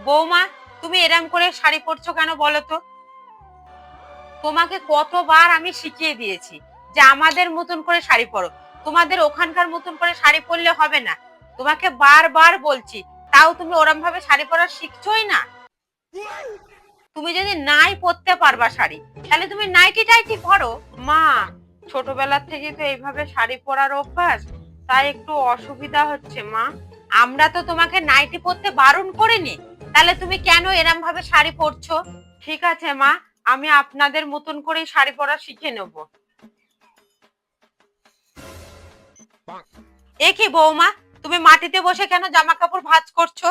বৌমা, তুমি এরম করে শাড়ি পরছো কেন বলো তো? তোমাকে কতবার আমি শিখিয়ে দিয়েছি যে আমাদের মতন করে শাড়ি পরো, তোমাদের ওখানকার মতন করে শাড়ি পরলে হবে না। তোমাকে বারবার বলছি, তাও তুমি ওরম ভাবে শাড়ি পরা শিখছোই না। তুমি যদি নাই পরতে পারবা শাড়ি, তাহলে তুমি নাইটি টাইটি পরো। মা, ছোটবেলা থেকে তো এইভাবে শাড়ি পরার অভ্যাস, তাই একটু অসুবিধা হচ্ছে মা। আমরা তো তোমাকে নাইটি পরতে বারণ করিনি, তাহলে তুমি কেন এরম ভাবে শাড়ি পরছো? ঠিক আছে মা, আমি আপনাদের মতন করেই শাড়ি পরা শিখে নেব। এ কি বৌমা, তুমি মাটিতে বসে কেন জামা কাপড় ভাঁজ করছো?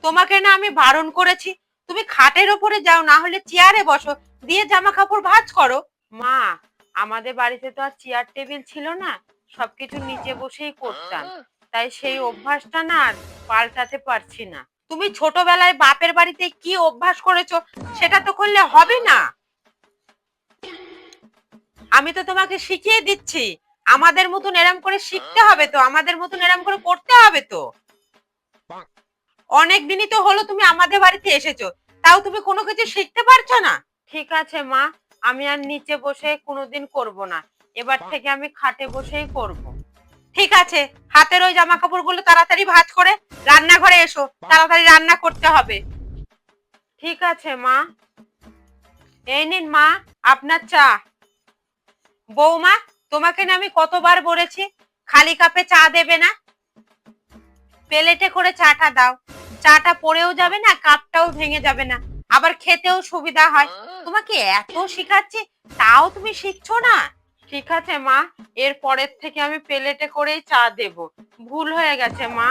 তোমাকে না আমি বারণ করেছি, তুমি খাটের ওপরে যাও, না হলে চেয়ারে বসো, দিয়ে জামা কাপড় ভাঁজ করো। মা, আমাদের বাড়িতে তো আর চেয়ার টেবিল ছিল না, সবকিছু নিচে বসেই করতাম, তাই সেই অভ্যাসটা না আর পাল্টাতে পারছি না। তুমি ছোটবেলায় বাপের বাড়িতে কি অভ্যাস করেছো সেটা তো করলে হবে না। আমি তো তোমাকে শিখিয়ে দিচ্ছি, আমাদের মতন এরম করে শিখতে হবে তো, আমাদের মতন এরম করে করতে হবে তো। অনেক দিনই তো হলো তুমি আমাদের বাড়িতে এসেছো, তাও তুমি কোনো কিছু শিখতে পারছো না। ঠিক আছে মা, আমি আর নিচে বসে কোনোদিন করব না, এবার থেকে আমি খাটে বসেই করব। ঠিক আছে, হাতের ওই জামা কাপড়গুলো তাড়াতাড়ি ভাঁজ করে রান্নাঘরে এসো, তাড়াতাড়ি রান্না করতে হবে। ঠিক আছে মা। এই নিন মা, আপনার চা। বৌমা, তোমাকে না আমি কতবার বলেছি খালি কাপে চা দেবে না, প্লেটে করে চাটা দাও। চাটা পড়েও যাবে না, কাপটাও ভেঙে যাবে না, আবার খেতেও সুবিধা হয়। তোমাকে এত শিখাচ্ছি, তাও তুমি শিখছো না। ঠিক আছে মা, এর পরের থেকে আমি প্লেটে করেই চা দেব, ভুল হয়ে গেছে মা।